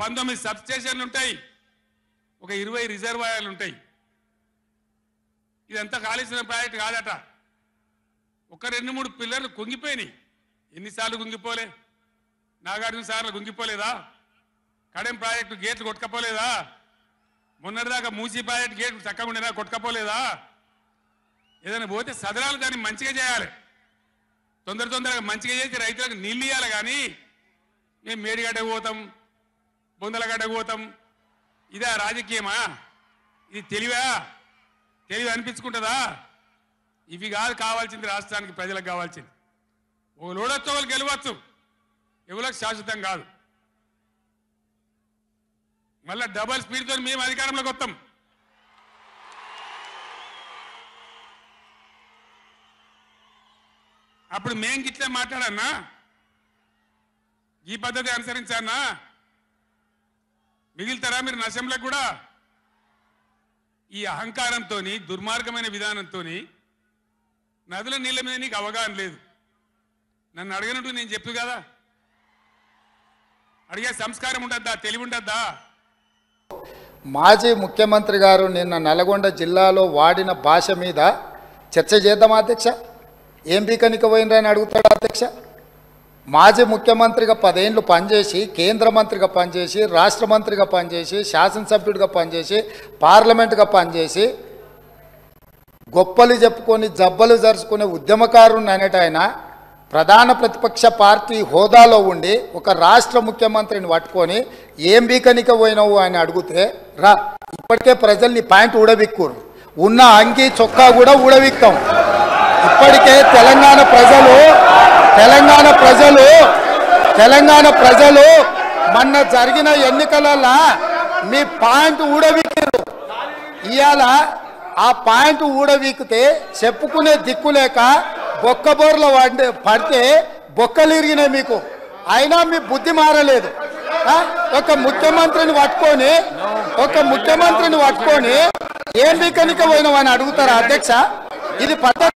19 sub స్టేషన్లు ఉంటాయి, ఒక 20 రిజర్వాయర్లు ఉంటాయి. ఇదంతా కాళేశ్వరం ప్రాజెక్టు కాదట. ఒక 2-3 పిల్లర్లు కుంగిపోయినాయి. ఎన్నిసార్లు కుంగిపోలే? నాగార్జున సార్లు కుంగిపోలేదా? కడెం ప్రాజెక్టు గేట్లు కొట్టుకపోలేదా? మొన్నటిదాకా మూసీ ప్రాజెక్టు గేట్లు చక్కగా ఉండేదా? కొట్టుకపోలేదా? ఏదైనా పోతే సదరాలు దాన్ని మంచిగా చేయాలి, తొందరగా మంచిగా చేసి రైతులకు నీళ్ళు ఇవ్వాలి. కానీ మేము మేడిగడ్డకు పోతాం, బొందలగడ్డకు పోతాం, ఇదా రాజకీయమా? ఇది తెలివి అనిపించుకుంటుందా? ఇవి కాదు కావాల్సింది, రాష్ట్రానికి ప్రజలకు కావాల్సింది. ఒక లోడొచ్చు, వాళ్ళు గెలవచ్చు, ఎవరికి శాశ్వతం కాదు. మళ్ళా డబల్ స్పీడ్తో మేము అధికారంలోకి వస్తాం. అప్పుడు మేం గిట్లే మాట్లాడన్నా, ఈ పద్ధతి అనుసరించానా? మిగిలితారా మీరు నశంలకు కూడా? ఈ అహంకారంతో, దుర్మార్గమైన విధానంతో నదుల నీళ్ళ మీద నీకు అవగాహన లేదు. నన్ను అడగనట్టు నేను చెప్పు కదా, అడిగే సంస్కారం ఉంటుందా? తెలివి ఉంటుందా? మాజీ ముఖ్యమంత్రి గారు నిన్న నల్గొండ జిల్లాలో వాడిన భాష మీద చర్చ చేద్దామా అధ్యక్ష? ఏం బీకనిక పోయినరని అడుగుతాడు అధ్యక్ష. మాజీ ముఖ్యమంత్రిగా 10 ఏళ్ళు పనిచేసి, కేంద్ర మంత్రిగా పనిచేసి, రాష్ట్ర మంత్రిగా పనిచేసి, శాసనసభ్యుడిగా పనిచేసి, పార్లమెంటుగా పనిచేసి, గొప్పలు చెప్పుకొని జబ్బలు జరుచుకునే ఉద్యమకారుని అనేట ఆయన ప్రధాన ప్రతిపక్ష పార్టీ హోదాలో ఉండి ఒక రాష్ట్ర ముఖ్యమంత్రిని పట్టుకొని ఏం బీకనిక పోయినావు అని అడిగితే, రా ఇప్పటికే ప్రజల్ని పాయింట్ ఊడబిక్కురు, ఉన్న అంగి చొక్కా కూడా ఊడబిక్తాం. ఇప్పటికే తెలంగాణ ప్రజలు మొన్న జరిగిన ఎన్నికలలో మీ పాయింట్ ఊడబిక్కిరు. ఇవాళ ఆ పాయింట్ ఊడబీకితే చెప్పుకునే దిక్కులేక బొక్కబోర్ల పడితే బొక్కలు ఇరిగినాయి మీకు. అయినా మీ బుద్ధి మారలేదు. ఒక ముఖ్యమంత్రిని పట్టుకొని ఏం బీకనిక పోయినావు అని అడుగుతారా అధ్యక్ష? ఇది పద్ధతి.